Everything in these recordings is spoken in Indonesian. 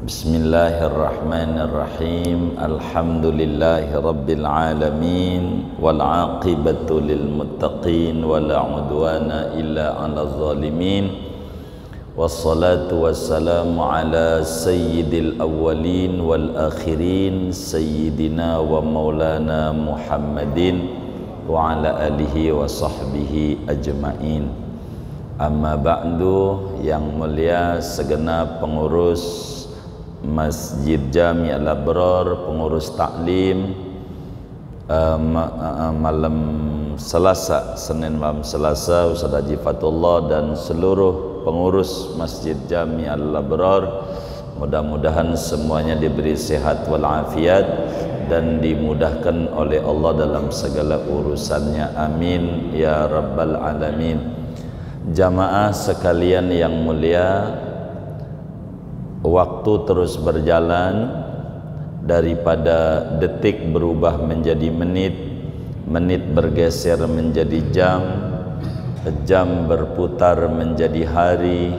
Bismillahirrahmanirrahim. Alhamdulillahi rabbil alamin wal aqibatu lil muttaqin wala udwana illa 'alal zalimin. Wassalatu wassalamu ala sayyidil awwalin wal akhirin sayyidina wa maulana Muhammadin wa ala alihi wa sahbihi ajma'in. Amma ba'du, yang mulia segenap pengurus Masjid Jami' Al-Abrar, pengurus taklim, malam Selasa, Senin malam Selasa, Ustaz Haji Fatullah dan seluruh pengurus Masjid Jami' Al-Abrar, mudah-mudahan semuanya diberi sehat walafiat dan dimudahkan oleh Allah dalam segala urusannya, amin ya rabbal alamin. Jamaah sekalian yang mulia, waktu terus berjalan, daripada detik berubah menjadi menit, menit bergeser menjadi jam, jam berputar menjadi hari,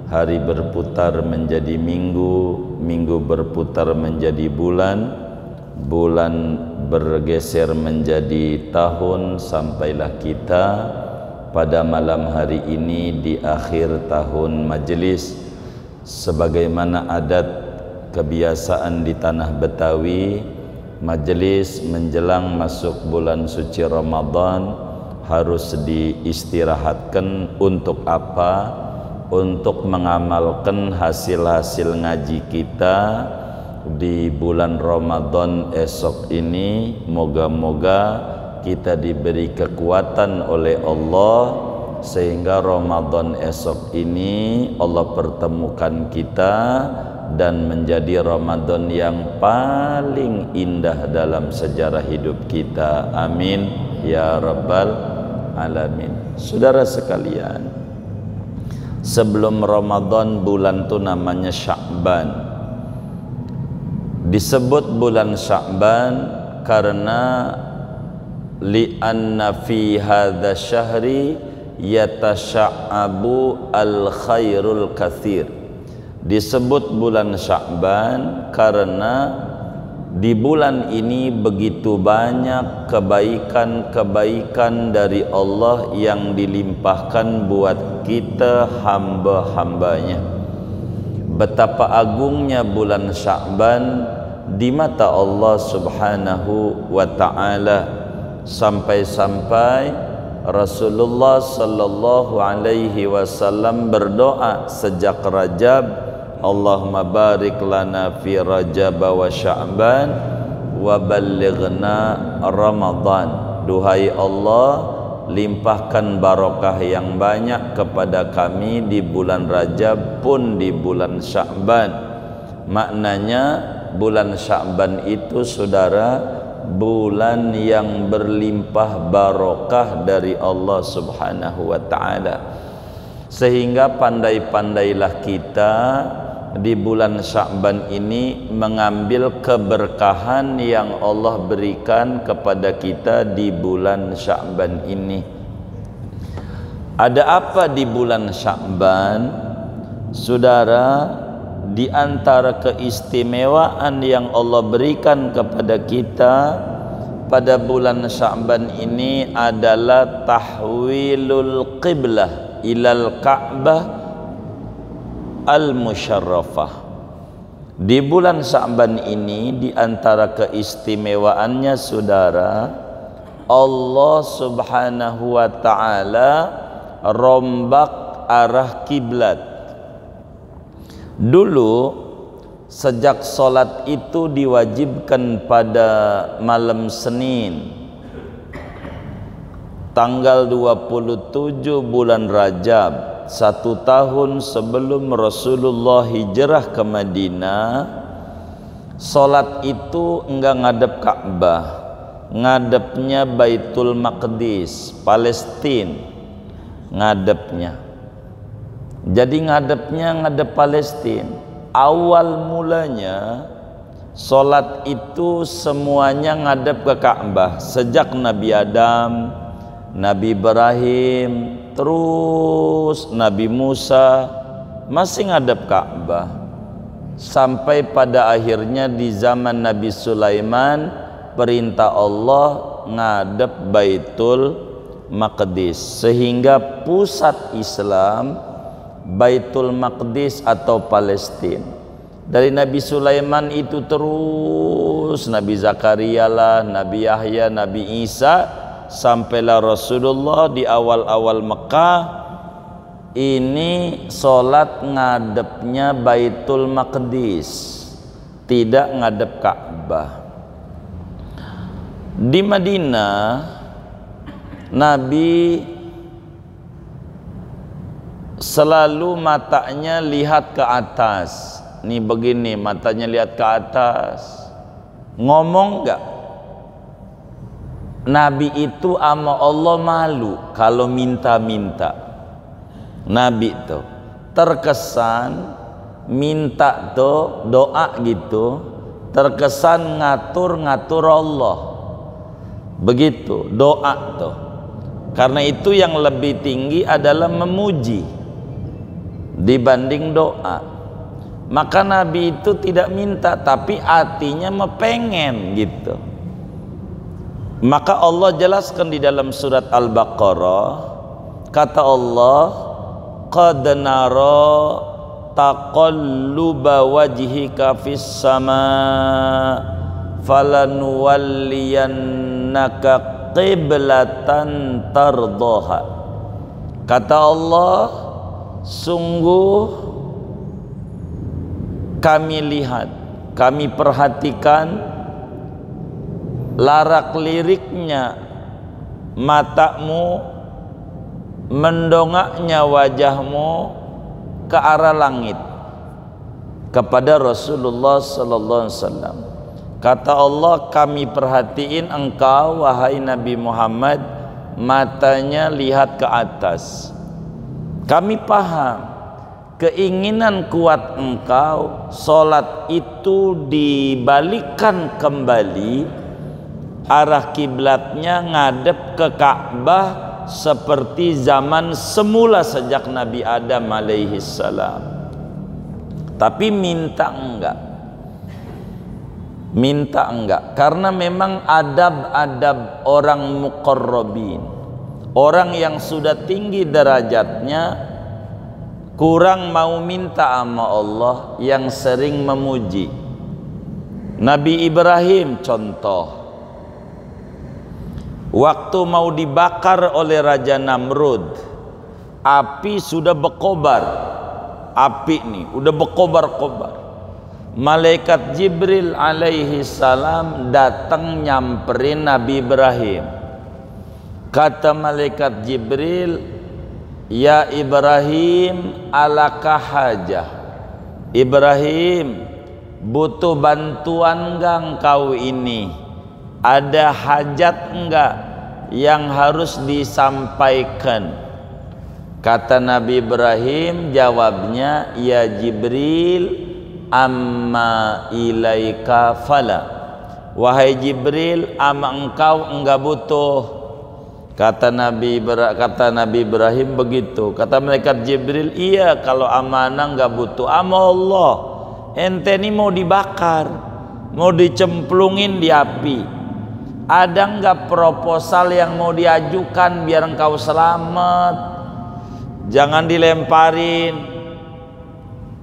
hari berputar menjadi minggu, minggu berputar menjadi bulan, bulan bergeser menjadi tahun, sampailah kita pada malam hari ini di akhir tahun majelis. Sebagaimana adat kebiasaan di tanah Betawi, majelis menjelang masuk bulan suci Ramadan harus diistirahatkan. Untuk apa? Untuk mengamalkan hasil-hasil ngaji kita di bulan Ramadan esok ini. Moga-moga kita diberi kekuatan oleh Allah sehingga Ramadan esok ini Allah pertemukan kita dan menjadi Ramadan yang paling indah dalam sejarah hidup kita, amin ya rabbal alamin. Saudara sekalian, sebelum Ramadan bulan itu namanya Sya'ban. Disebut bulan Sya'ban karena li'anna fi hadza syahri yatasya'abu al-khairul katsir. Disebut bulan Sya'ban karena di bulan ini begitu banyak kebaikan-kebaikan dari Allah yang dilimpahkan buat kita hamba-hambanya. Betapa agungnya bulan Sya'ban di mata Allah subhanahu wa ta'ala, sampai-sampai Rasulullah sallallahu alaihi wasallam berdoa sejak Rajab, Allahumma barik lana fi Rajab wa Sya'ban wa ballighna Ramadan. Duhai Allah, limpahkan barokah yang banyak kepada kami di bulan Rajab pun di bulan Sya'ban. Maknanya bulan Sya'ban itu, saudara, bulan yang berlimpah barokah dari Allah subhanahu wa ta'ala. Sehingga pandai-pandailah kita di bulan Sya'ban ini mengambil keberkahan yang Allah berikan kepada kita di bulan Sya'ban ini. Ada apa di bulan Sya'ban? Saudara, di antara keistimewaan yang Allah berikan kepada kita pada bulan Sya'ban ini adalah tahwilul qiblah ilal Ka'bah al-musyarrafah. Di bulan Sya'ban ini, di antara keistimewaannya, saudara, Allah subhanahu wa ta'ala rombak arah kiblat. Dulu sejak sholat itu diwajibkan pada malam Senin tanggal 27 bulan Rajab, 1 tahun sebelum Rasulullah hijrah ke Madinah. Sholat itu enggak ngadep Ka'bah, ngadepnya Baitul Maqdis, Palestina ngadepnya. Jadi ngadep Palestina. Awal mulanya sholat itu semuanya ngadep ke Ka'bah. Sejak Nabi Adam, Nabi Ibrahim, terus Nabi Musa masih ngadep Ka'bah. sampai pada akhirnya di zaman Nabi Sulaiman perintah Allah ngadep Baitul Maqdis, sehingga pusat Islam Baitul Maqdis atau Palestina. Dari Nabi Sulaiman itu terus Nabi Zakaria lah, Nabi Yahya, Nabi Isa, sampailah Rasulullah di awal-awal Mekah. Ini solat ngadepnya Baitul Maqdis, tidak ngadep Ka'bah. Di Madinah Nabi selalu matanya lihat ke atas. Nih begini, matanya lihat ke atas. Ngomong enggak? Nabi itu sama Allah malu kalau minta-minta. Nabi tuh terkesan minta tuh doa gitu, terkesan ngatur-ngatur Allah. Begitu doa tuh. Karena itu yang lebih tinggi adalah memuji dibanding doa. Maka Nabi itu tidak minta, tapi hatinya pengen gitu. Maka Allah jelaskan di dalam surat Al-Baqarah, kata Allah, qad nara taqalluba wajhika fis sama falanuwalliyannaka qiblatan tardaha. Kata Allah, sungguh kami lihat, kami perhatikan larak liriknya matamu, mendongaknya wajahmu ke arah langit kepada Rasulullah sallallahu alaihi wasallam. Kata Allah, kami perhatiin engkau wahai Nabi Muhammad, matanya lihat ke atas. Kami paham keinginan kuat engkau solat itu dibalikkan kembali, arah kiblatnya ngadep ke Ka'bah seperti zaman semula sejak Nabi Adam alaihi salam. Tapi minta enggak, karena memang adab-adab orang muqarrabin, orang yang sudah tinggi derajatnya, kurang mau minta sama Allah, yang sering memuji. Nabi Ibrahim contoh, waktu mau dibakar oleh Raja Namrud, api sudah berkobar, api nih udah berkobar-kobar. Malaikat Jibril alaihi salam datang nyamperin Nabi Ibrahim. Kata malaikat Jibril, ya Ibrahim, alaka hajah. Ibrahim, butuh bantuan enggak engkau ini? Ada hajat enggak yang harus disampaikan? Kata Nabi Ibrahim, jawabnya, ya Jibril, amma ilaika fala. Wahai Jibril, ama engkau enggak butuh. Kata Nabi Ibrahim begitu. Kata malaikat Jibril, iya kalau amanah enggak butuh. Ama Allah, ente ini mau dibakar, mau dicemplungin di api, ada enggak proposal yang mau diajukan biar engkau selamat, jangan dilemparin?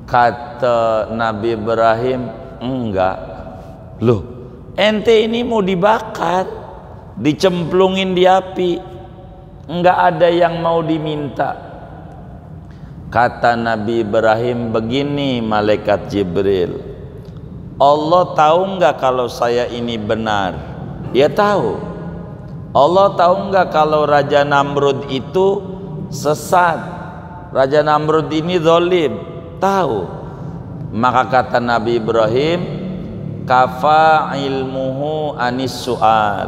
Kata Nabi Ibrahim, enggak. Loh, ente ini mau dibakar, dicemplungin di api, enggak ada yang mau diminta. Kata Nabi Ibrahim begini, malaikat Jibril, Allah tahu enggak kalau saya ini benar? Ya tahu. Allah tahu enggak kalau Raja Namrud itu sesat, Raja Namrud ini zalim? Tahu. Maka kata Nabi Ibrahim, kafa ilmuhu anis su'al,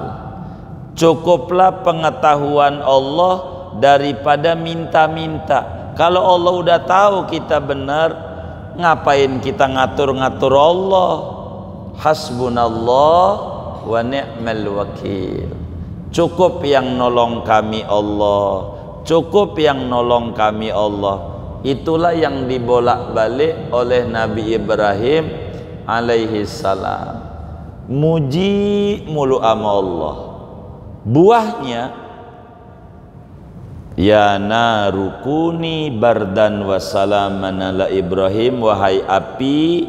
cukuplah pengetahuan Allah daripada minta-minta. Kalau Allah udah tahu kita benar, ngapain kita ngatur-ngatur Allah? Hasbunallah wa ni'mal wakil. Cukup yang nolong kami Allah, cukup yang nolong kami Allah. Itulah yang dibolak-balik oleh Nabi Ibrahim alaihi salam. Muji mulu ama Allah. Buahnya, ya narukuni bardan wa salaman ala Ibrahim, wahai api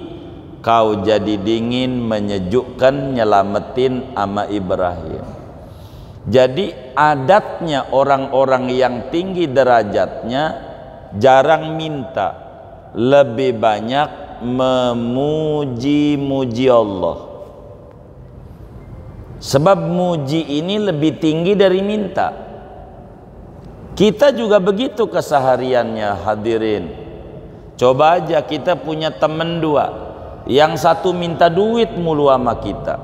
kau jadi dingin menyejukkan nyelamatin ama Ibrahim. Jadi adatnya orang-orang yang tinggi derajatnya jarang minta, lebih banyak memuji-muji Allah. Sebab muji ini lebih tinggi dari minta. Kita juga begitu kesehariannya, hadirin. Coba aja kita punya temen dua, yang satu minta duit mulu sama kita,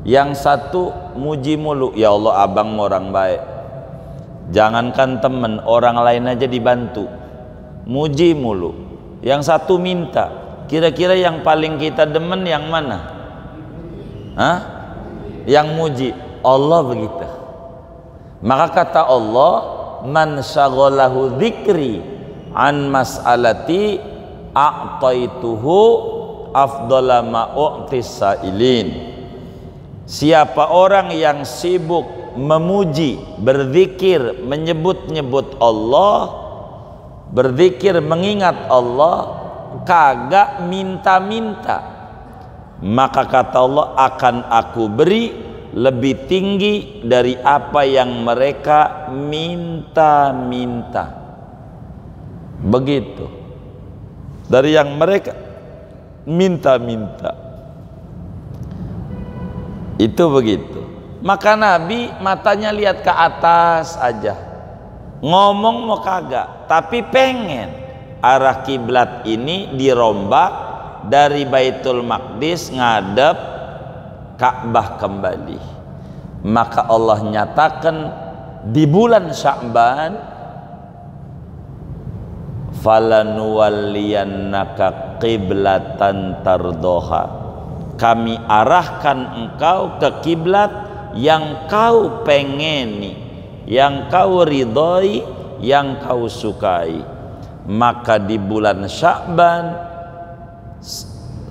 yang satu muji mulu. Ya Allah, abang orang baik. Jangankan temen, orang lain aja dibantu, muji mulu. Yang satu minta. Kira-kira yang paling kita demen yang mana? Hah? Yang muji. Allah begitu. Maka kata Allah, man syaghalahu dzikri an mas'alati a'taituhu afdhala ma u'tis sa'ilin. Siapa orang yang sibuk memuji, berzikir, menyebut-nyebut Allah, berzikir mengingat Allah, kagak minta-minta, maka kata Allah akan aku beri lebih tinggi dari apa yang mereka minta-minta. Begitu, dari yang mereka minta-minta. Itu begitu. Maka Nabi matanya lihat ke atas aja, ngomong mau kagak, tapi pengen arah kiblat ini dirombak dari Baitul Maqdis ngadep Ka'bah kembali. Maka Allah nyatakan di bulan Sya'ban, falanuwalliyannaka qiblatan tardoha, kami arahkan engkau ke kiblat yang kau pengeni, yang kau ridhoi, yang kau sukai. Maka di bulan Sya'ban,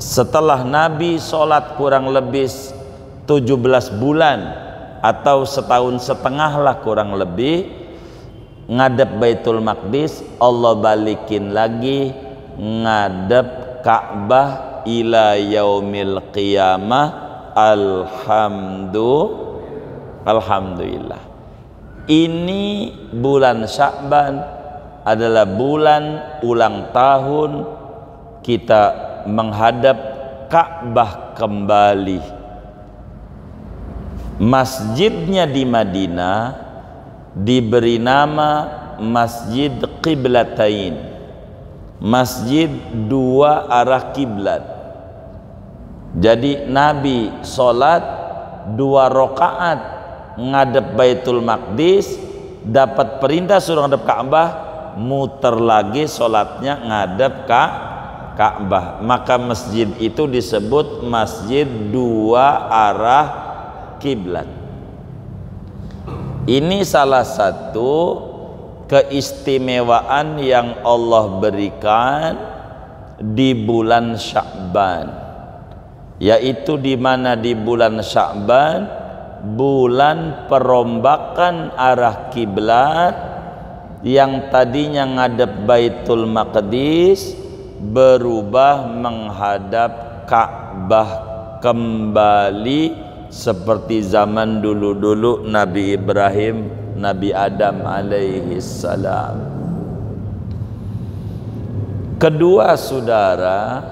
setelah Nabi sholat kurang lebih 17 bulan atau setahun setengah lah kurang lebih, ngadep Baitul Maqdis, Allah balikin lagi ngadep Ka'bah ila yaumil qiyamah. Alhamdulillah. Ini bulan Sya'ban adalah bulan ulang tahun kita menghadap Ka'bah kembali. Masjidnya di Madinah diberi nama Masjid Qiblatain, masjid dua arah kiblat. Jadi Nabi sholat 2 rakaat ngadep Baitul Maqdis, dapat perintah suruh ngadep Ka'bah, muter lagi sholatnya ngadep Ka'bah. Maka masjid itu disebut masjid 2 arah kiblat. Ini salah satu keistimewaan yang Allah berikan di bulan Sya'ban, yaitu di mana di bulan Sya'ban, bulan perombakan arah kiblat, yang tadinya ngadep Baitul Maqdis berubah menghadap Ka'bah kembali, seperti zaman dulu-dulu Nabi Ibrahim, Nabi Adam alaihi salam. Kedua saudara,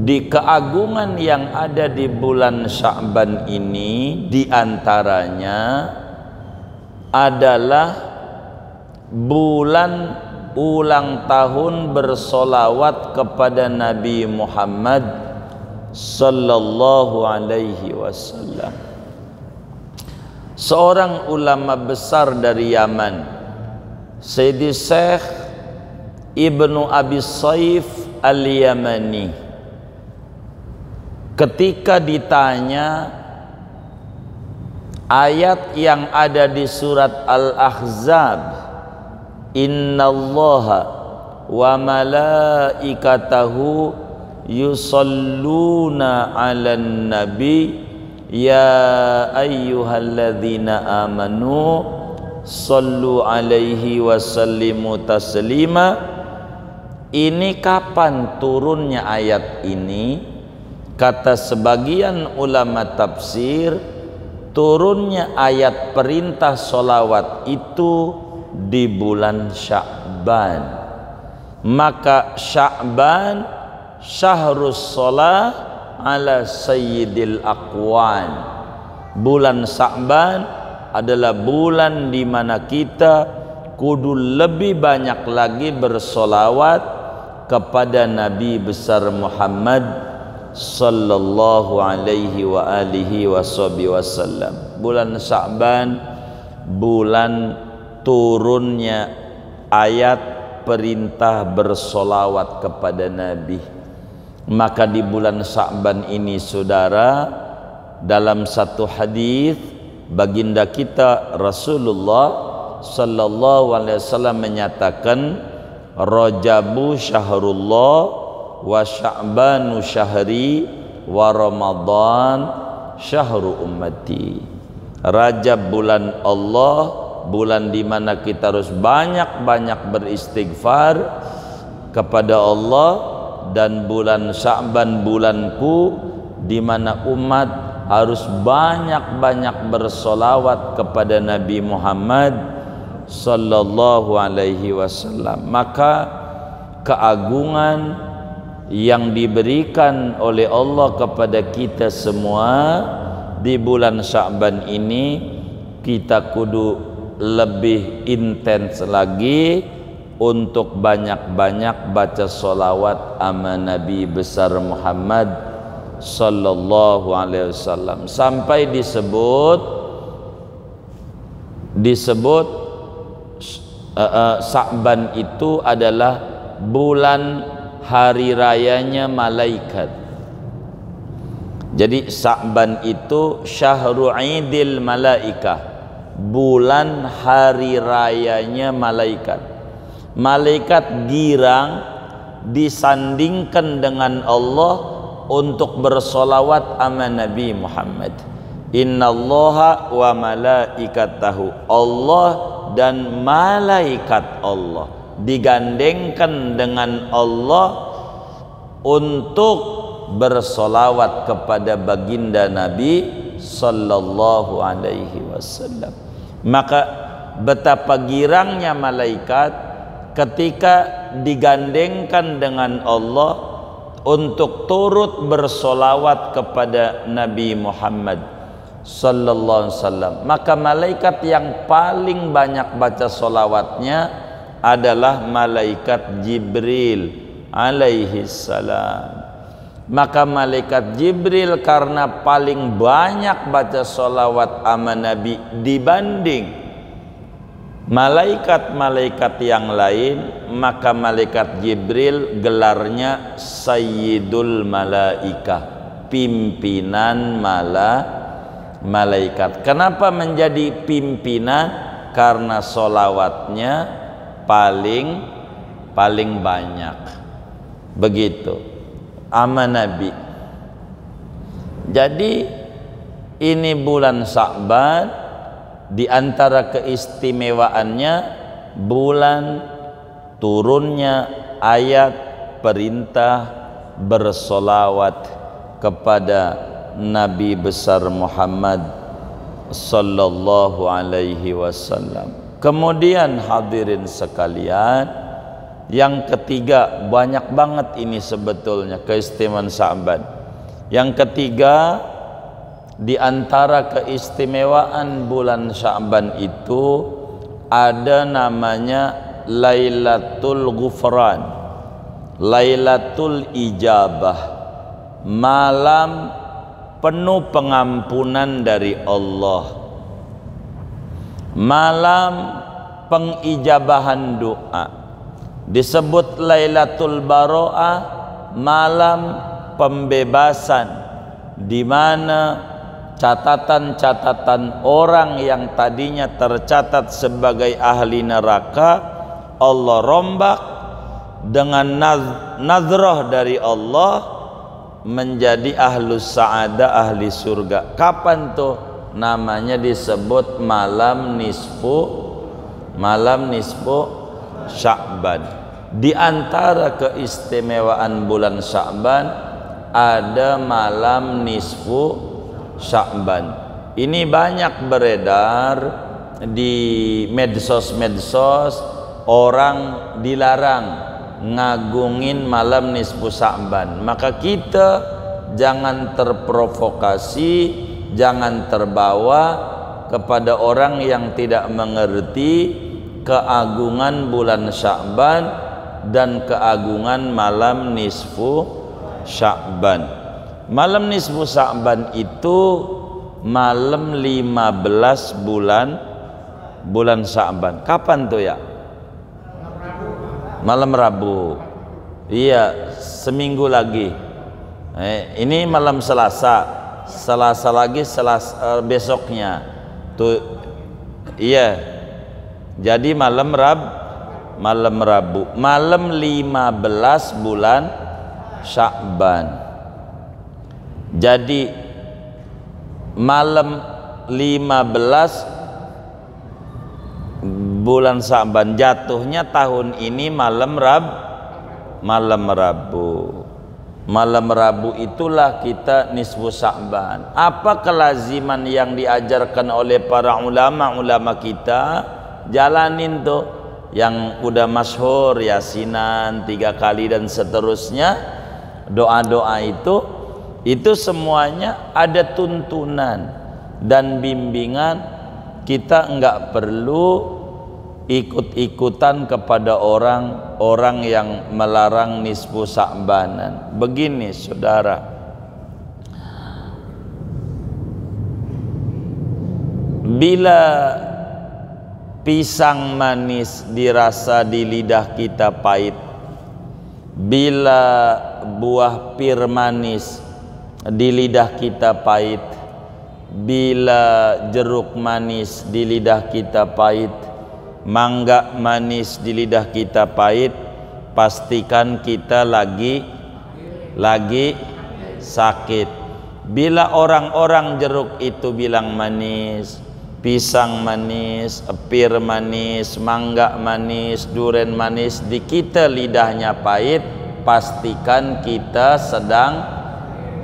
di keagungan yang ada di bulan Sya'ban ini, diantaranya adalah bulan ulang tahun bersolawat kepada Nabi Muhammad sallallahu alaihi wasallam. Seorang ulama besar dari Yaman, Sayyidi Syekh Ibnu Abi Saif Al-Yamani, ketika ditanya ayat yang ada di surat Al-Ahzab, innallaha wa malaikatahu yusalluna 'alan nabi ya ayyuhalladzina amanu sallu alaihi wa sallimu taslima. Ini kapan turunnya ayat ini? Kata sebagian ulama tafsir, turunnya ayat perintah sholawat itu di bulan Sya'ban. Maka Sya'ban syahrus sholah ala sayyidil aqwan. Bulan Sya'ban adalah bulan di mana kita kudu lebih banyak lagi bersolawat kepada Nabi besar Muhammad sallallahu alaihi wa alihi wasallam. Bulan Sya'ban bulan turunnya ayat perintah bersolawat kepada Nabi. Maka di bulan Sya'ban ini saudara, dalam satu hadis baginda kita Rasulullah sallallahu alaihi wasallam menyatakan, Rajabu syahrullah wa Sya'banu syahri wa Ramadan syahru ummati. Rajab bulan Allah, bulan di mana kita harus banyak-banyak beristighfar kepada Allah, dan bulan Sya'ban bulanku di mana umat harus banyak-banyak bersolawat kepada Nabi Muhammad sallallahu alaihi wasallam. Maka keagungan yang diberikan oleh Allah kepada kita semua di bulan Sya'ban ini, kita kudu lebih intens lagi untuk banyak-banyak baca solawat ama Nabi besar Muhammad sallallahu alaihi wasallam, sampai disebut Sya'ban itu adalah bulan hari rayanya malaikat. Jadi Sya'ban itu syahru idil malaikah, bulan hari rayanya malaikat. Malaikat girang disandingkan dengan Allah untuk bersolawat ama Nabi Muhammad. Innallaha wa malaikatahu, Allah dan malaikat Allah digandengkan dengan Allah untuk bersolawat kepada baginda Nabi sallallahu alaihi wasallam. Maka betapa girangnya malaikat ketika digandengkan dengan Allah untuk turut bersolawat kepada Nabi Muhammad sallallahu alaihi wasallam. Maka malaikat yang paling banyak baca solawatnya adalah malaikat Jibril alaihi salam. Maka malaikat Jibril karena paling banyak baca solawat ama Nabi dibanding malaikat-malaikat yang lain, maka malaikat Jibril gelarnya Sayyidul Malaikah, pimpinan malaikat. Kenapa menjadi pimpinan? Karena solawatnya paling banyak. Begitu ama Nabi. Jadi ini bulan Sya'ban, di antara keistimewaannya bulan turunnya ayat perintah bersolawat kepada Nabi besar Muhammad sallallahu alaihi wasallam. Kemudian hadirin sekalian, yang ketiga, banyak banget ini sebetulnya keistimewaan Sya'ban. Yang ketiga, di antara keistimewaan bulan Sya'ban itu ada namanya Lailatul Ghufran, Lailatul Ijabah, malam penuh pengampunan dari Allah, malam pengijabahan doa. Disebut Lailatul Baro'ah, malam pembebasan, di mana catatan-catatan orang yang tadinya tercatat sebagai ahli neraka Allah rombak dengan nazrah dari Allah menjadi ahlus sa'adah, ahli surga. Kapan tuh? Namanya disebut malam nisfu Sya'ban. Di antara keistimewaan bulan Sya'ban ada malam nisfu Sya'ban. Ini banyak beredar di medsos-medsos, orang dilarang ngagungin malam nisfu Sya'ban. Maka kita jangan terprovokasi, jangan terbawa kepada orang yang tidak mengerti keagungan bulan Sya'ban dan keagungan malam nisfu Sya'ban. Malam nisfu Sya'ban itu malam 15 bulan Sya'ban. Kapan tuh ya? Malam Rabu. Iya, seminggu lagi. Ini malam Selasa lagi, besoknya tuh. Iya, jadi malam Rabu, malam 15 bulan Sya'ban. Jadi malam 15 bulan Sya'ban jatuhnya tahun ini malam Rabu. Malam Rabu itulah kita nisfu Sya'ban. Apa kelaziman yang diajarkan oleh para ulama kita? Jalanin tuh yang udah masyhur, yasinan 3 kali dan seterusnya. Doa-doa itu semuanya ada tuntunan dan bimbingan. Kita enggak perlu ikut-ikutan kepada orang yang melarang nisfu Sya'banan. Begini saudara, bila pisang manis dirasa di lidah kita pahit, bila buah pir manis di lidah kita pahit, bila jeruk manis di lidah kita pahit, mangga manis di lidah kita pahit, pastikan kita lagi sakit. Bila orang-orang jeruk itu bilang manis, pisang manis, pir manis, mangga manis, duren manis, di kita lidahnya pahit, pastikan kita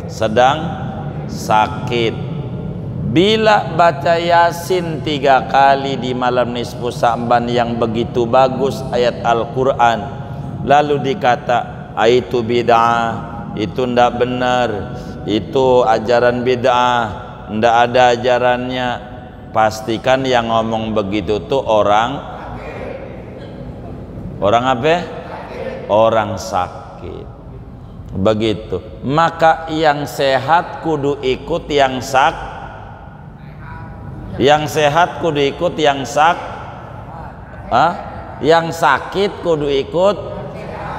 sedang sakit. Bila baca Yasin 3 kali di malam nisfu Sya'ban yang begitu bagus ayat Al-Quran, lalu dikata itu bid'ah, itu ndak benar, itu ajaran bid'ah, ndak ada ajarannya, pastikan yang ngomong begitu tuh orang apa? Orang sakit. Begitu. Maka yang sehat kudu ikut yang sakit. Yang sehat kudu ikut yang yang sakit kudu ikut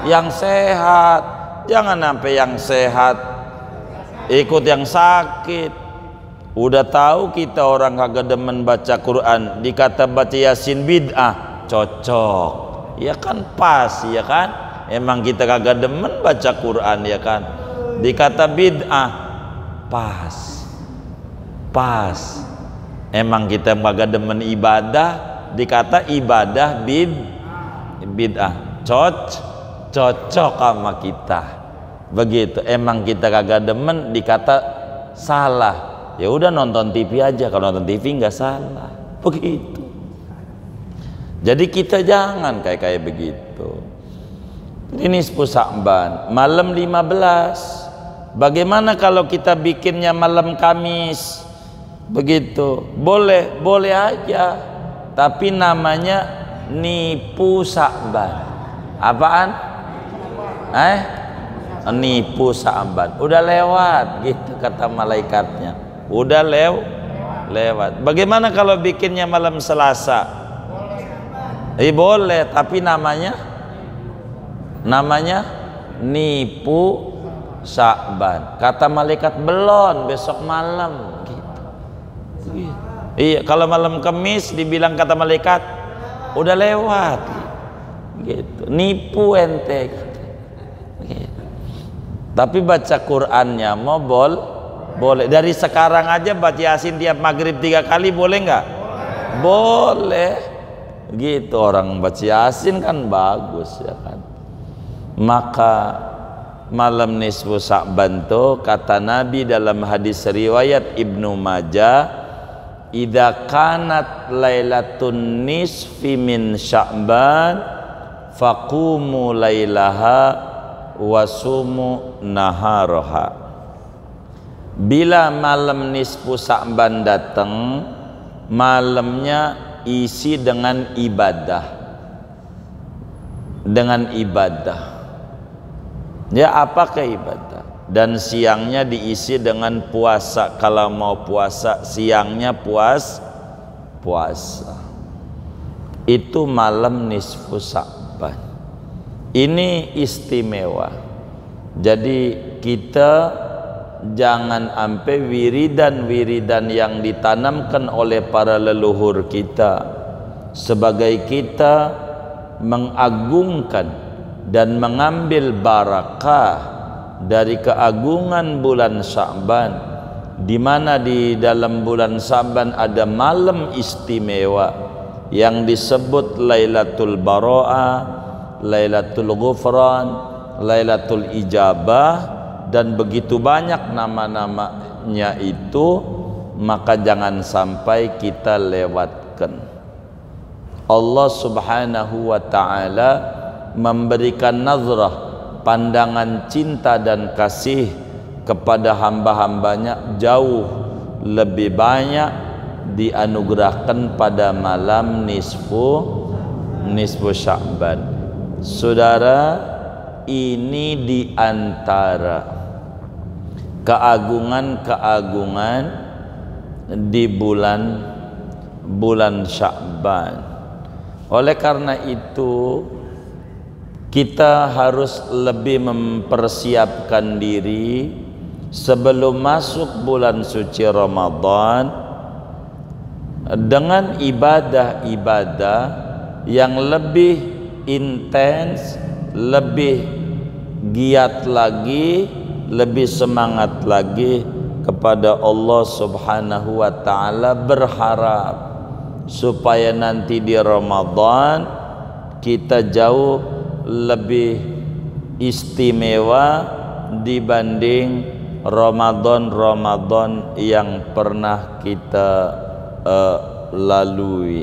yang sehat. Jangan sampai yang sehat ikut yang sakit. Udah tahu kita orang kagak demen baca Quran, dikata baca Yasin bid'ah, cocok. Ya kan pas, ya kan? Emang kita kagak demen baca Quran, ya kan? Dikata bid'ah, pas. Emang kita kagak demen ibadah, dikata ibadah bid'ah, cocok sama kita. Begitu. Emang kita kagak demen, dikata salah. Ya udah nonton TV aja, kalau nonton TV nggak salah. Begitu. Jadi kita jangan kayak begitu. Ini nisfu Sya'ban malam 15. Bagaimana kalau kita bikinnya malam Kamis? Begitu. Boleh aja. Tapi namanya nipu Sya'ban. Apaan? Nipu Sya'ban. Udah lewat gitu kata malaikatnya. Udah lewat. Bagaimana kalau bikinnya malam Selasa? Boleh, tapi namanya nipu Sya'ban. Kata malaikat belum, besok malam gitu. Iya, kalau malam Kamis dibilang kata malaikat udah lewat. gitu. Nipu ente gitu. Tapi baca Qur'annya mau boleh. Dari sekarang aja baca Yasin tiap maghrib 3 kali boleh nggak? Boleh gitu. Orang baca Yasin kan bagus ya kan. Maka malam nisfu Sya'ban tuh kata Nabi dalam hadis riwayat Ibnu Majah, idza kanat lailatun nisfi min Sya'ban faqumu lailaha wasumu naharaha. Bila malam nisfu Sya'ban datang, malamnya isi dengan ibadah. Ya, apakah ibadah? Dan siangnya diisi dengan puasa. Kalau mau puasa, siangnya puasa. Itu malam nisfu Sya'ban. Ini istimewa. Jadi kita jangan sampai wiridan-wiridan yang ditanamkan oleh para leluhur kita sebagai kita mengagungkan dan mengambil barakah dari keagungan bulan Sya'ban, di mana di dalam bulan Sya'ban ada malam istimewa yang disebut Lailatul Bara'ah, Lailatul Ghufran, Lailatul Ijabah, dan begitu banyak nama-namanya itu. Maka jangan sampai kita lewatkan. Allah Subhanahu wa ta'ala memberikan nazrah, pandangan cinta dan kasih kepada hamba-hambanya jauh lebih banyak dianugerahkan pada malam nisfu Sya'ban. Saudara, ini diantara keagungan-keagungan di bulan Sya'ban. Oleh karena itu kita harus lebih mempersiapkan diri sebelum masuk bulan suci Ramadan dengan ibadah-ibadah yang lebih intens, lebih giat lagi, lebih semangat lagi kepada Allah Subhanahu wa ta'ala, berharap supaya nanti di Ramadan kita jauh lebih istimewa dibanding Ramadan yang pernah kita lalui.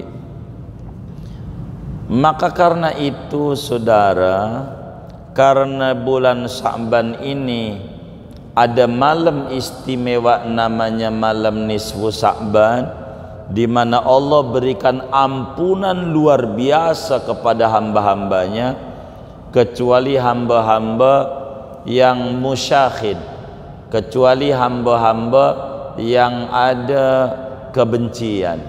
Maka karena itu saudara, karena bulan Sya'ban ini ada malam istimewa namanya malam nisfu Sya'ban, di mana Allah berikan ampunan luar biasa kepada hamba-hambanya, kecuali hamba-hamba yang musyahid, kecuali hamba-hamba yang ada kebencian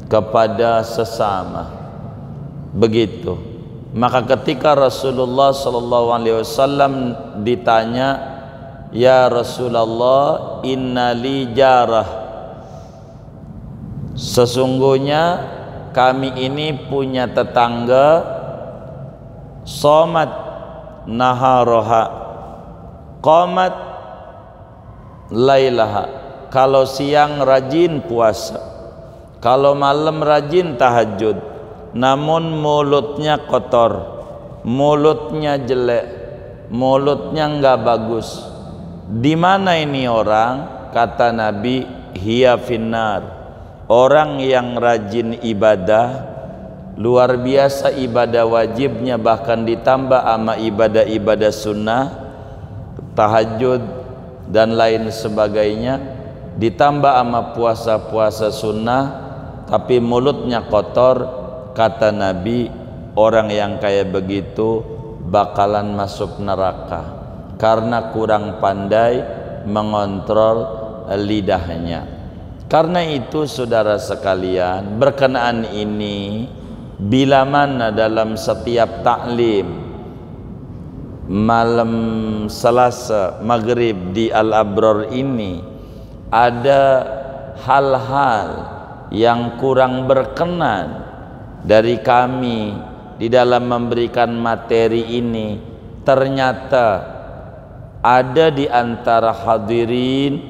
kepada sesama. Begitu. Maka ketika Rasulullah SAW ditanya, ya Rasulullah, innali jarah, sesungguhnya kami ini punya tetangga, somat naharoha, qomat lailaha, kalau siang rajin puasa, kalau malam rajin tahajud, namun mulutnya kotor, mulutnya jelek, mulutnya enggak bagus. Di mana ini orang? Kata Nabi, hiya finnar, orang yang rajin ibadah, luar biasa ibadah wajibnya, bahkan ditambah sama ibadah-ibadah sunnah, tahajud dan lain sebagainya, ditambah sama puasa-puasa sunnah, tapi mulutnya kotor. Kata Nabi, orang yang kayak begitu bakalan masuk neraka karena kurang pandai mengontrol lidahnya. Karena itu saudara sekalian, berkenaan ini, bila mana dalam setiap taklim malam Selasa maghrib di Al-Abrar ini ada hal-hal yang kurang berkenan dari kami di dalam memberikan materi ini, ternyata ada di antara hadirin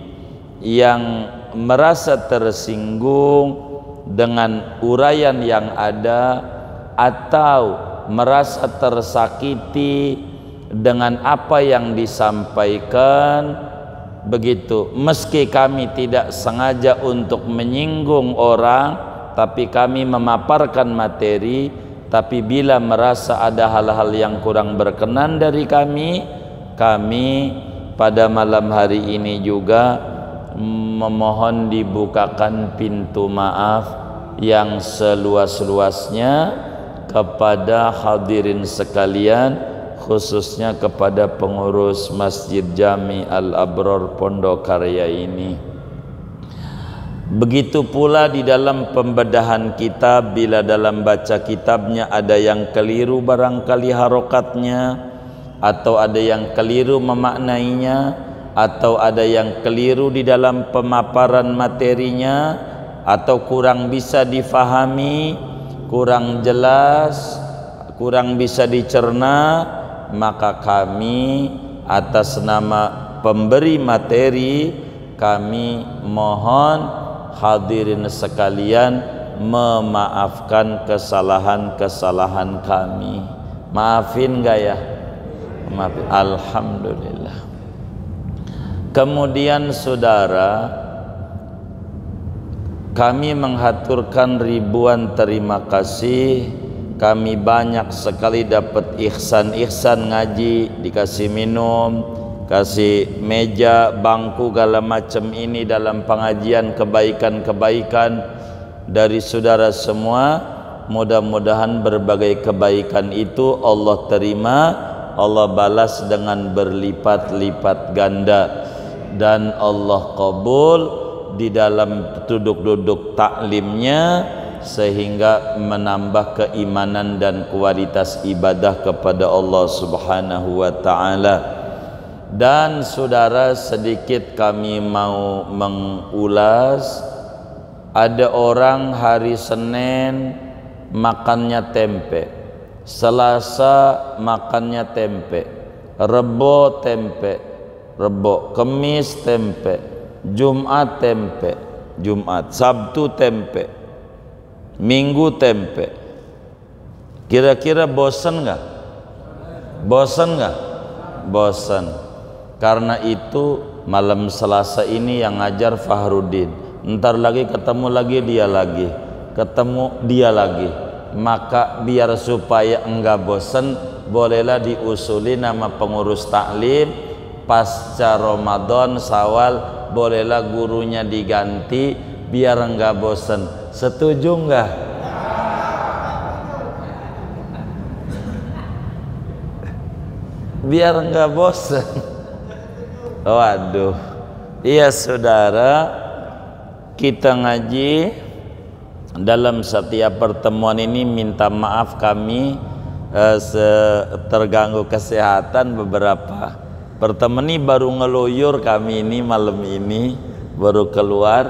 yang merasa tersinggung dengan uraian yang ada, atau merasa tersakiti dengan apa yang disampaikan. Begitu, meski kami tidak sengaja untuk menyinggung orang, tapi kami memaparkan materi. Tapi bila merasa ada hal-hal yang kurang berkenan dari kami pada malam hari ini juga memohon dibukakan pintu maaf yang seluas-luasnya kepada hadirin sekalian, khususnya kepada pengurus Masjid Jami Al-Abrar Pondok Karya ini. Begitu pula di dalam pembedahan kitab, bila dalam baca kitabnya ada yang keliru barangkali harokatnya, atau ada yang keliru memaknainya, atau ada yang keliru di dalam pemaparan materinya, atau kurang bisa difahami, kurang jelas, kurang bisa dicerna, maka kami atas nama pemberi materi, kami mohon hadirin sekalian memaafkan kesalahan-kesalahan kami. Maafin gak ya? Maafin. Alhamdulillah. Kemudian saudara, kami menghaturkan ribuan terima kasih. Kami banyak sekali dapat ihsan-ihsan ngaji, dikasih minum, kasih meja, bangku, segala macam ini dalam pengajian, kebaikan-kebaikan dari saudara semua. Mudah-mudahan berbagai kebaikan itu Allah terima, Allah balas dengan berlipat-lipat ganda, dan Allah qabul di dalam duduk-duduk taklimnya, sehingga menambah keimanan dan kualitas ibadah kepada Allah Subhanahu wa ta'ala. Dan saudara, sedikit kami mau mengulas, ada orang hari Senin makannya tempe, Selasa makannya tempe, Rebo tempe, Rebo, Kemis tempe, Jumat tempe, Jumat, Sabtu tempe, Minggu tempe. Kira-kira bosan nggak? Bosan nggak? Bosan. Karena itu malam Selasa ini yang ngajar Fahrudin, ntar lagi ketemu lagi dia lagi, ketemu dia lagi. Maka biar supaya enggak bosan, bolehlah diusuli nama pengurus taklim pasca Ramadan Syawal, bolehlah gurunya diganti biar enggak bosan. Setuju enggak? Biar enggak bosan. Waduh. Iya saudara, kita ngaji dalam setiap pertemuan ini minta maaf kami terganggu kesehatan beberapa. Pertemuan ini baru ngeluyur kami ini malam ini baru keluar.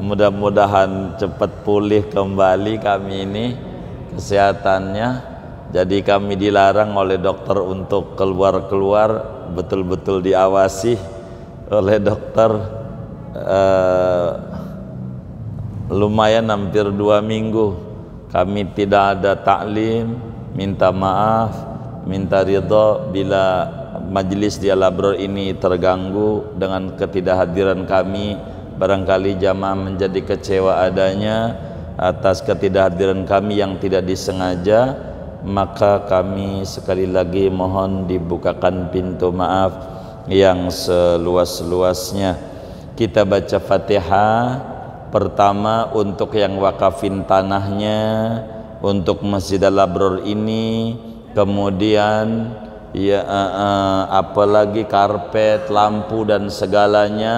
Mudah-mudahan cepat pulih kembali kami ini kesehatannya. Jadi kami dilarang oleh dokter untuk keluar-keluar, betul-betul diawasi oleh dokter. Lumayan hampir 2 minggu kami tidak ada taklim. Minta maaf, minta ridha bila majelis di Al-Abrar ini terganggu dengan ketidakhadiran kami. Barangkali jamaah menjadi kecewa adanya atas ketidakhadiran kami yang tidak disengaja, maka kami sekali lagi mohon dibukakan pintu maaf yang seluas-luasnya. Kita baca Fatihah pertama untuk yang wakafin tanahnya untuk Masjid Al-Abrar ini, kemudian ya apalagi karpet, lampu dan segalanya.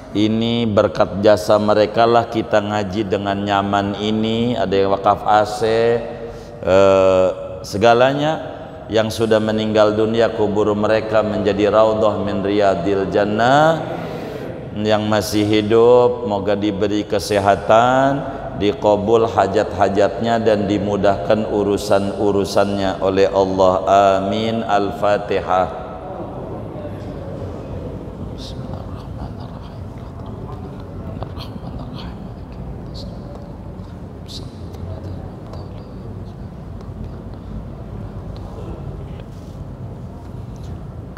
Ini berkat jasa mereka lah kita ngaji dengan nyaman ini. Ada yang wakaf AC, segalanya. Yang sudah meninggal dunia, kubur mereka menjadi raudhah min riyadil jannah. Yang masih hidup moga diberi kesehatan, diqabul hajat-hajatnya dan dimudahkan urusan-urusannya oleh Allah. Amin. Al-Fatihah.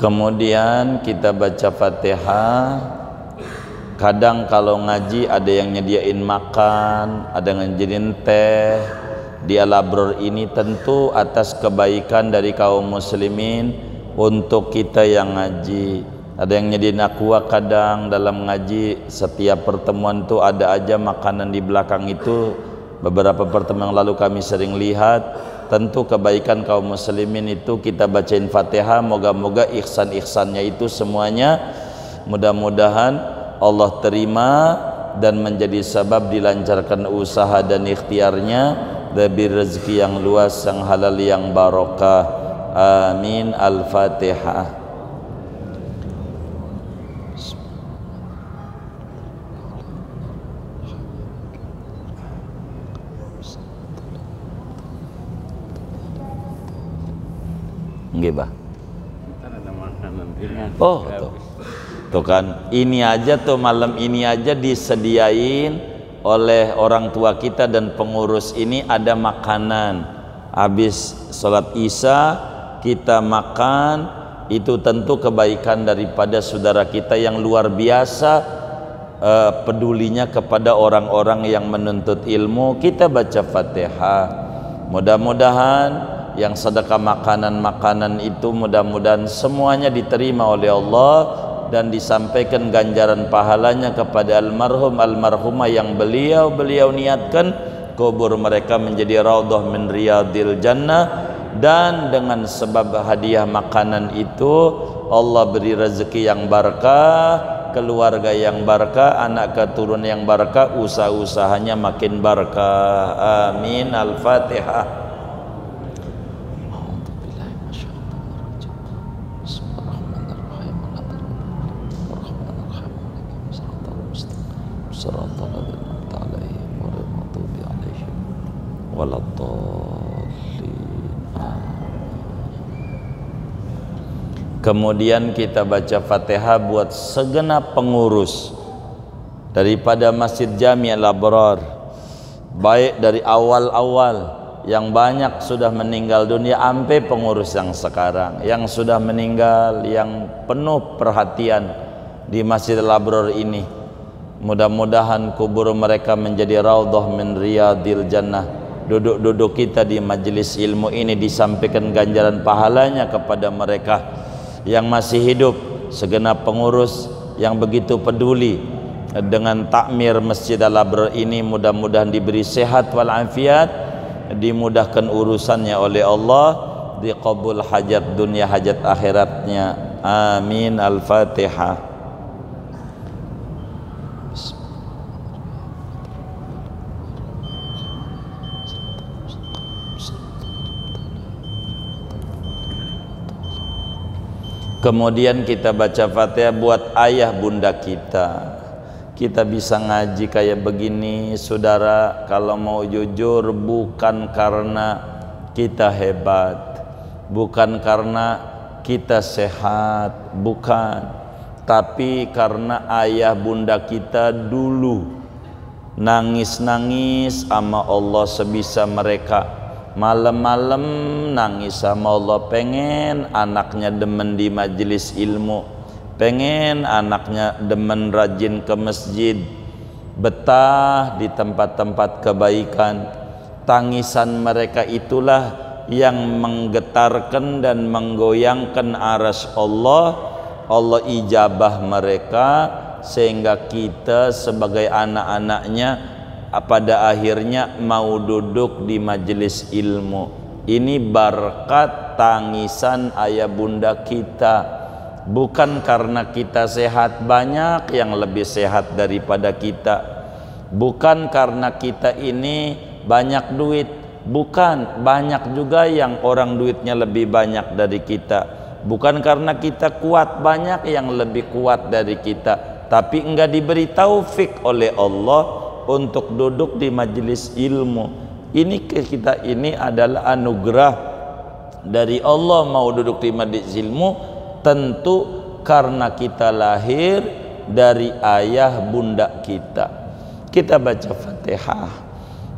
Kemudian kita baca Fatihah. Kadang kalau ngaji ada yang nyediain makan, ada yang nyediain teh. Di Al-Abror ini tentu atas kebaikan dari kaum muslimin untuk kita yang ngaji. Ada yang nyediain aqua kadang dalam ngaji. Setiap pertemuan tuh ada aja makanan di belakang itu. Beberapa pertemuan yang lalu kami sering lihat. Tentu kebaikan kaum muslimin itu kita bacain Fatihah, moga-moga ihsan-ihsannya itu semuanya mudah-mudahan Allah terima dan menjadi sebab dilancarkan usaha dan ikhtiarnya, diberi rezeki yang luas, yang halal, yang barokah. Amin. Al-Fatihah. Nggih, Bah. Oh, tuh kan, ini aja tuh malam ini aja disediain oleh orang tua kita dan pengurus ini ada makanan. Habis sholat Isya kita makan, itu tentu kebaikan daripada saudara kita yang luar biasa pedulinya kepada orang-orang yang menuntut ilmu. Kita baca Fatihah, mudah-mudahan yang sedekah makanan-makanan itu mudah-mudahan semuanya diterima oleh Allah dan disampaikan ganjaran pahalanya kepada almarhumah yang beliau niatkan kubur mereka menjadi raudhah min riyadil jannah, dan dengan sebab hadiah makanan itu Allah beri rezeki yang barakah, keluarga yang barakah, anak keturunan yang barakah, usaha-usahanya makin barakah. Amin. Al-Fatihah. Kemudian kita baca Fatihah buat segenap pengurus daripada Masjid Jami Al-Abrar, baik dari awal-awal yang banyak sudah meninggal dunia sampai pengurus yang sekarang yang sudah meninggal, yang penuh perhatian di Masjid Al-Abrar ini. Mudah-mudahan kubur mereka menjadi raudhah min riyadil jannah. Duduk-duduk kita di majelis ilmu ini disampaikan ganjaran pahalanya kepada mereka yang masih hidup, segenap pengurus yang begitu peduli dengan takmir Masjid Al-Abrar ini. Mudah-mudahan diberi sehat walafiat, dimudahkan urusannya oleh Allah, diqabul hajat dunia hajat akhiratnya. Amin. Al-Fatihah. Kemudian kita baca Fatihah buat ayah bunda kita. Kita bisa ngaji kayak begini, saudara, kalau mau jujur bukan karena kita hebat, bukan karena kita sehat, bukan, tapi karena ayah bunda kita dulu nangis-nangis sama Allah sebisa mereka. Malam-malam nangis sama Allah, pengen anaknya demen di majelis ilmu, pengen anaknya demen rajin ke masjid, betah di tempat-tempat kebaikan. Tangisan mereka itulah yang menggetarkan dan menggoyangkan arsy Allah. Allah ijabah mereka sehingga kita sebagai anak-anaknya pada akhirnya mau duduk di majelis ilmu. Ini berkat tangisan ayah bunda kita, bukan karena kita sehat, banyak yang lebih sehat daripada kita, bukan karena kita ini banyak duit, bukan, banyak juga yang orang duitnya lebih banyak dari kita, bukan karena kita kuat, banyak yang lebih kuat dari kita, tapi enggak diberi taufik oleh Allah untuk duduk di majelis ilmu. Ini kita ini adalah anugerah dari Allah, mau duduk di majelis ilmu tentu karena kita lahir dari ayah bunda kita. Kita baca Fatihah.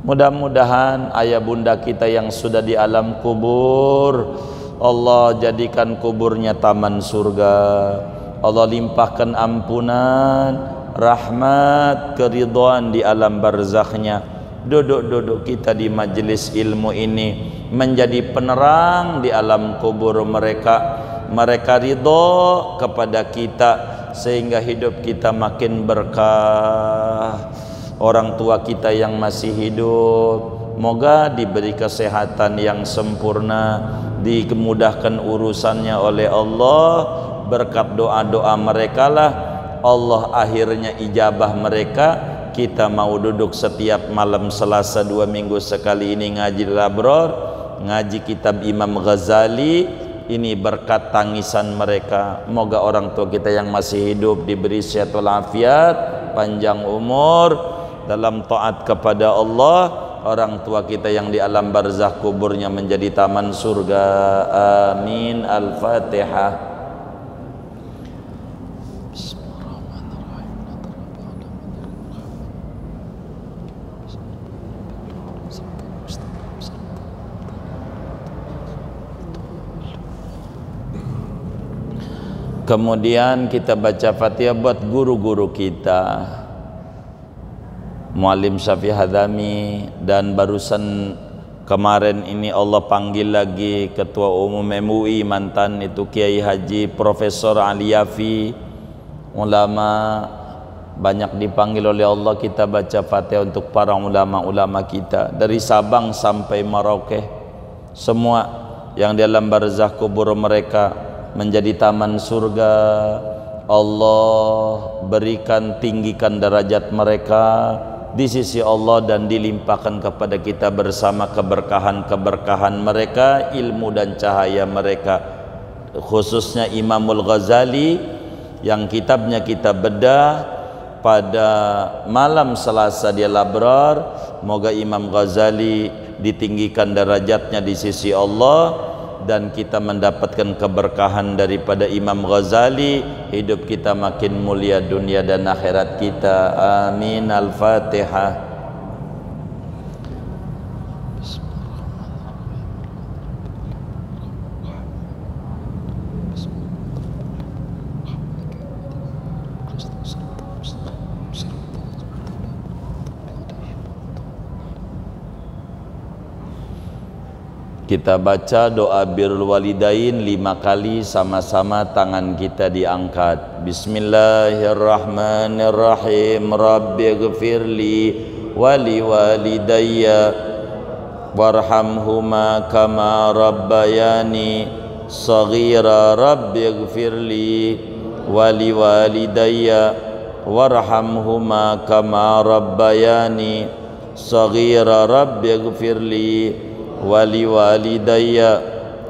Mudah-mudahan ayah bunda kita yang sudah di alam kubur, Allah jadikan kuburnya taman surga. Allah limpahkan ampunan, rahmat, keridhaan di alam barzakhnya. Duduk-duduk kita di majelis ilmu ini menjadi penerang di alam kubur mereka. Mereka ridho kepada kita sehingga hidup kita makin berkah. Orang tua kita yang masih hidup, moga diberi kesehatan yang sempurna, dimudahkan urusannya oleh Allah. Berkat doa-doa mereka lah Allah akhirnya ijabah mereka. Kita mau duduk setiap malam Selasa 2 minggu sekali ini ngaji Al-Abrar, ngaji kitab Imam Ghazali. Ini berkat tangisan mereka. Moga orang tua kita yang masih hidup diberi sehat walafiat, panjang umur dalam taat kepada Allah. Orang tua kita yang di alam barzakh kuburnya menjadi taman surga. Amin. Al-Fatihah. Kemudian kita baca Fatihah buat guru-guru kita, Muallim Syafi'i Hadami, dan barusan kemarin ini Allah panggil lagi Ketua Umum MUI mantan itu Kiai Haji Profesor Ali Yafi. Ulama banyak dipanggil oleh Allah. Kita baca Fatihah untuk para ulama-ulama kita dari Sabang sampai Merauke, semua yang di alam barzakh kubur mereka menjadi taman surga. Allah berikan, tinggikan derajat mereka di sisi Allah dan dilimpahkan kepada kita bersama keberkahan-keberkahan mereka, ilmu dan cahaya mereka. Khususnya Imamul Ghazali yang kitabnya kita bedah pada malam Selasa di Al-Abrar. Moga Imam Ghazali ditinggikan derajatnya di sisi Allah dan kita mendapatkan keberkahan daripada Imam Ghazali. Hidup kita makin mulia dunia dan akhirat kita. Amin. Al-Fatihah. Kita baca doa birrul walidain 5 kali sama-sama, tangan kita diangkat. Bismillahirrahmanirrahim. Rabbighfirli wali walidayya warhamhuma kama rabbayani saghira. Rabbighfirli wali walidayya warhamhuma kama rabbayani saghira. Rabbighfirli wali walidayya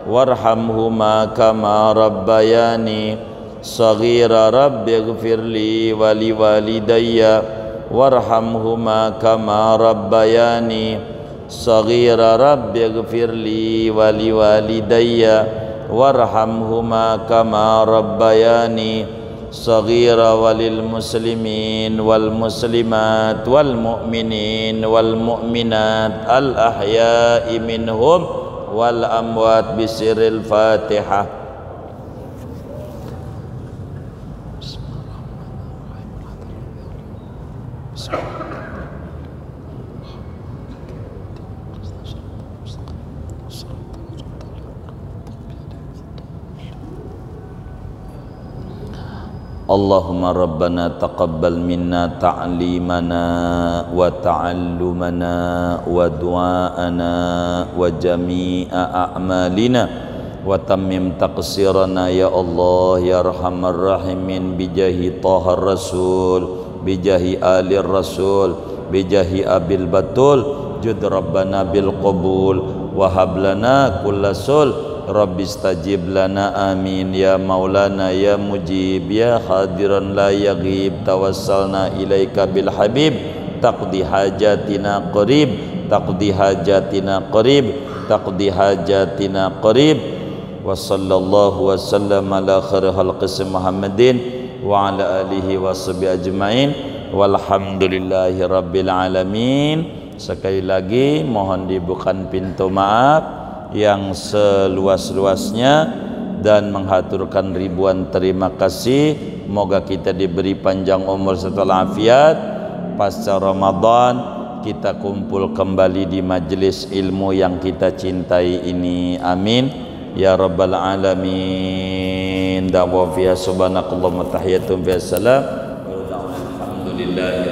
warhamhuma kama rabbayani saghira. Rabbighfirli wali walidayya warhamhuma kama rabbayani saghira. Rabbighfirli wali walidayya warhamhuma kama rabbayani saghira. Walil muslimin wal muslimat wal mu'minin wal mu'minat al ahya'i minhum wal amwat bisiril Fatihah. Allahumma rabbana taqabbal minna ta'limana wa ta'allumana wa du'aana wa jami'a a'malina wa tammim taqsirana ya Allah ya arhamar rahimin bijahi Taha Rasul bijahi Ali Rasul bijahi Abil Batul jud rabbana bil qabul wa hab lana kullasul. Rabbi stajib lana amin ya maulana ya mujib ya hadiran la yaghib. Tawassalna ilaika bil habib taqdi hajatina qarib, taqdi hajatina qarib, taqdi hajatina qarib. Wa sallallahu wasallam ala khairi khalqis Muhammadin wa ala alihi wa sahbihi ajmain walhamdulillahi rabbil alamin. Sekali lagi mohon dibukakan pintu maaf yang seluas-luasnya dan menghaturkan ribuan terima kasih. Moga kita diberi panjang umur serta afiat. Pasca Ramadan kita kumpul kembali di majelis ilmu yang kita cintai ini. Amin ya rabbal alamin. Da'wa fiha subhanakallahumma tahiyatum fiha salam. Alhamdulillah.